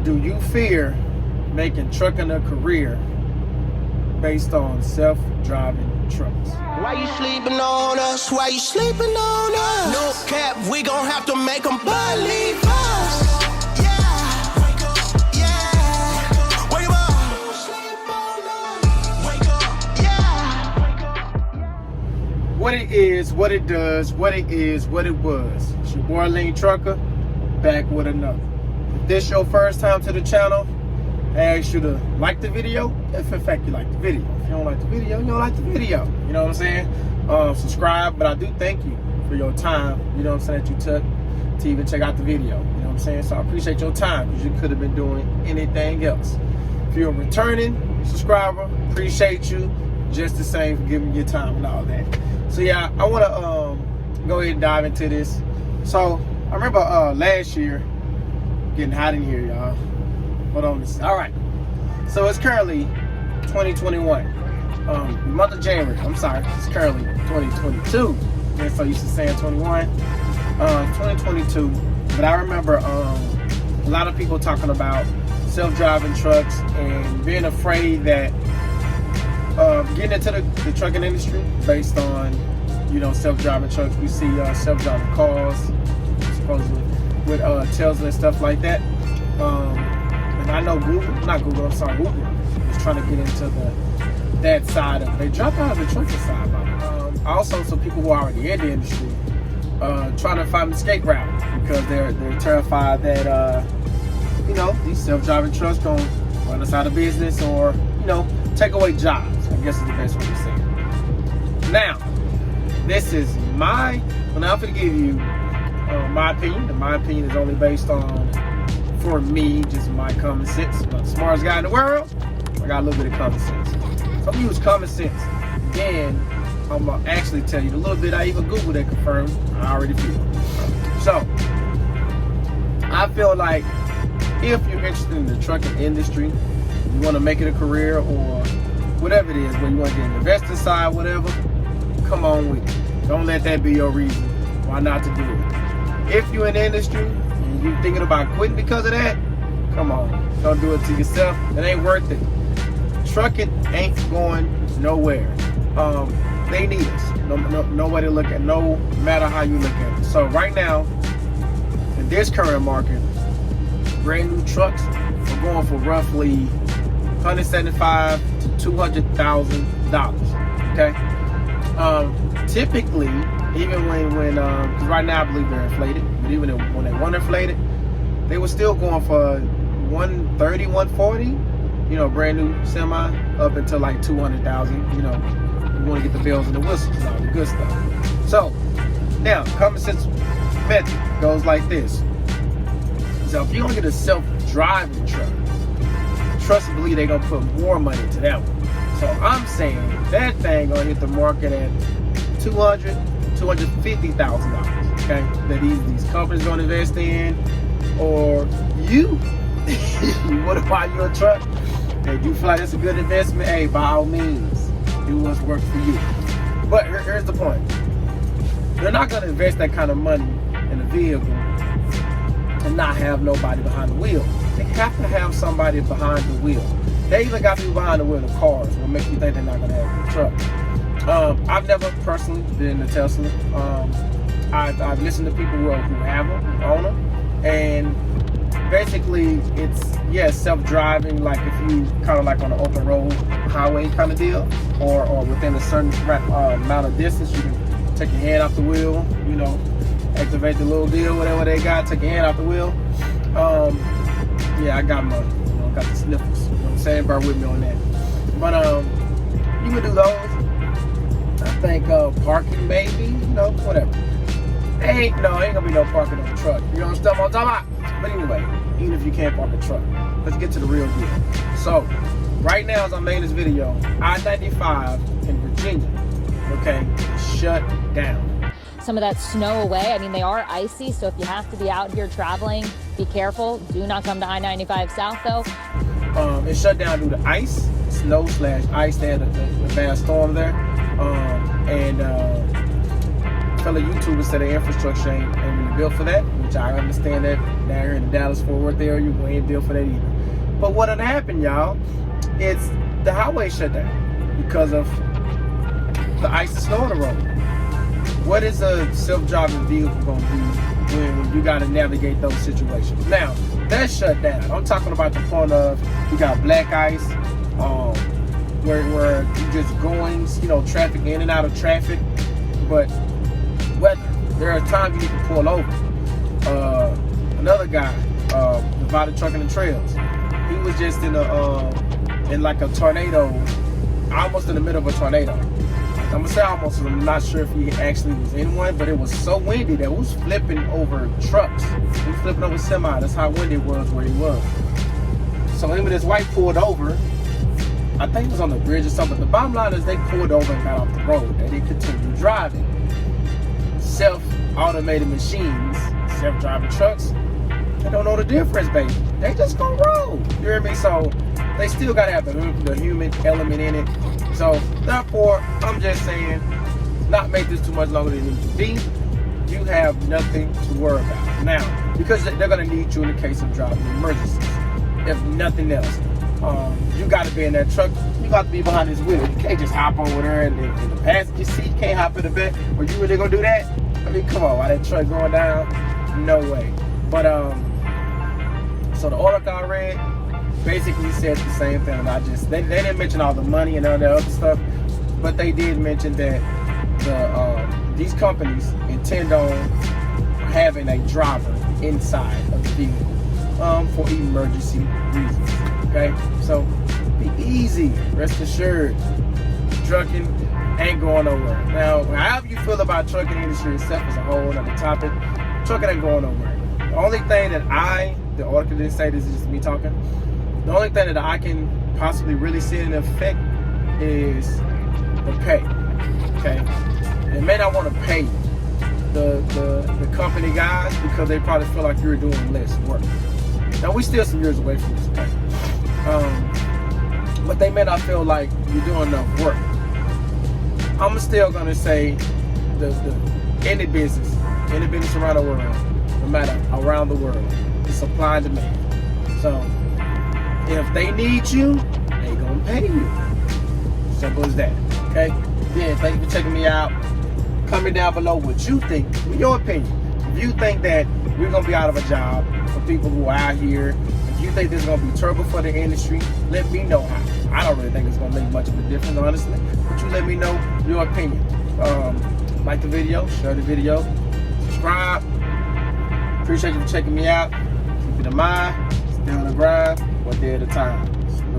Do you fear making trucking a career based on self-driving trucks? Why you sleeping on us? Why you sleeping on us? No cap, we gon' have to make them believe us. Yeah, wake up, yeah, wake up, wake up, yeah. What it is, what it does, what it is, what it was. It's your boy Lean Trucker, back with another. If this your first time to the channel, I ask you to like the video, if in fact you like the video. If you don't like the video, you don't like the video. You know what I'm saying? Subscribe, but I do thank you for your time, you know what I'm saying, that you took to even check out the video. You know what I'm saying? So I appreciate your time, because you could have been doing anything else. If you're a returning subscriber, appreciate you just the same for giving your time and all that. So yeah, I want to go ahead and dive into this. So I remember last year, getting hot in here, y'all. Hold on. All right. So it's currently 2021. The month of January. I'm sorry. It's currently 2022. And so used to saying 21. 2022. But I remember a lot of people talking about self-driving trucks and being afraid that getting into the trucking industry based on, you know, self-driving trucks. We see self-driving cars, supposedly with Tesla and stuff like that. And I know Google was trying to get into that side of it. They dropped out of the trucking side, by the way. Also, some people who are already in the industry trying to find an escape route because they're terrified that you know, these self-driving trucks gonna run us out of business or, you know, take away jobs, I guess is the best way to say it. Now, this is I'm going to give you my opinion. And my opinion is only based on, for me, just my common sense. I'm not the smartest guy in the world. I got a little bit of common sense. So I'm going to use common sense. Then I'm going to actually tell you the little bit I even Googled that confirmed I already feel. So, I feel like if you're interested in the trucking industry, you want to make it a career or whatever it is, where you want to get an investor side, whatever, come on with it. Don't let that be your reason why not to do it. If you're in the industry and you're thinking about quitting because of that, come on. Don't do it to yourself. It ain't worth it. Trucking ain't going nowhere. They need us. No way to look at, no matter how you look at it. So right now, in this current market, brand new trucks are going for roughly $175,000 to $200,000. Okay. Typically, even when because right now I believe they're inflated, but even when they weren't inflated, they were still going for 130, 140. You know, brand new semi up until like 200,000. You know, you want to get the bells and the whistles and all the good stuff. So now, common sense method goes like this. So if you're gonna get a self-driving truck, trust and believe they're gonna put more money into that one. So I'm saying that thing gonna hit the market at $250,000. Okay, that these companies gonna invest in, or you want to buy you a truck and you feel like it's a good investment. Hey, by all means, do what's works for you. But here's the point: they're not gonna invest that kind of money in a vehicle and not have nobody behind the wheel. They have to have somebody behind the wheel. They even got people behind the wheel of cars. What makes you think they're not gonna have a truck? I've never personally been in a Tesla. I've listened to people who have them, who own them, and basically it's self-driving. Like if you kind of like on an open road highway kind of deal, or within a certain amount of distance, you can take your hand off the wheel. You know, activate the little deal, whatever they got. Take your hand off the wheel. Yeah, I got got the sniffles. You know what I'm saying? Bear with me on that. But you can do those. I think parking maybe, you know, whatever. Ain't gonna be no parking on the truck. You know what I'm talking about? But anyway, even if you can't park a truck, let's get to the real deal. So, right now as I'm making this video, I-95 in Virginia, okay, is shut down. Some of that snow away. I mean, they are icy, so if you have to be out here traveling, be careful. Do not come to I-95 South, though. It's shut down due to ice, snow/ice. They had a bad storm there. And fellow YouTubers said the infrastructure ain't really ain't built for that, which I understand that down here in the Dallas-Fort Worth area, we ain't built for that either. But what had happened, y'all, it's the highway shut down because of the ice and snow on the road. What is a self-driving vehicle going to do when you got to navigate those situations? Now, that's shut down. I'm talking about the point of you got black ice, where you just going, traffic in and out of traffic. But weather, there are times you need to pull over. Another guy, Nevada Trucking and Trails, he was just in like a tornado, almost in the middle of a tornado. I'm gonna say almost, because I'm not sure if he actually was in one, but it was so windy that it was flipping over trucks. He was flipping over semi. That's how windy it was where he was. So him and his wife pulled over. I think it was on the bridge or something. The bottom line is they pulled over and got off the road. They didn't continue driving. Self-automated machines, self-driving trucks, they don't know the difference, baby. They just gonna roll. You hear me? So they still gotta have the human element in it. So therefore, I'm just saying, not make this too much longer than it needs to be. You have nothing to worry about. Now, because they're gonna need you in the case of driving emergencies, if nothing else. You gotta be in that truck. You got to be behind this wheel. You can't just hop over there in the passenger seat. You can't hop in the back. Are you really gonna do that? I mean, come on, while that truck going down? No way. But so the article I read basically said the same thing. They didn't mention all the money and all the other stuff, but they did mention that these companies intend on having a driver inside of the vehicle for emergency reasons. Okay, so be easy. Rest assured, trucking ain't going nowhere. Now, however you feel about trucking industry itself as a whole, another topic, trucking ain't going nowhere. The only thing that the article didn't say, this is just me talking. The only thing that I can possibly really see in effect is the pay. Okay, they may not want to pay the company guys because they probably feel like you're doing less work. Now, we still some years away from this, okay? But they may not feel like you're doing enough work. I'm still gonna say any business around the world, no matter around the world, it's supply and demand. So if they need you, they gonna pay you. Simple as that. Okay? Again, thank you for checking me out. Comment down below what you think, in your opinion. If you think that we're gonna be out of a job for people who are out here, if you think this is gonna be terrible for the industry, let me know how. I don't really think it's gonna make much of a difference, honestly. But you let me know your opinion. Like the video, share the video, subscribe. Appreciate you for checking me out. Keep it in mind, stay on the grind, one day at a time.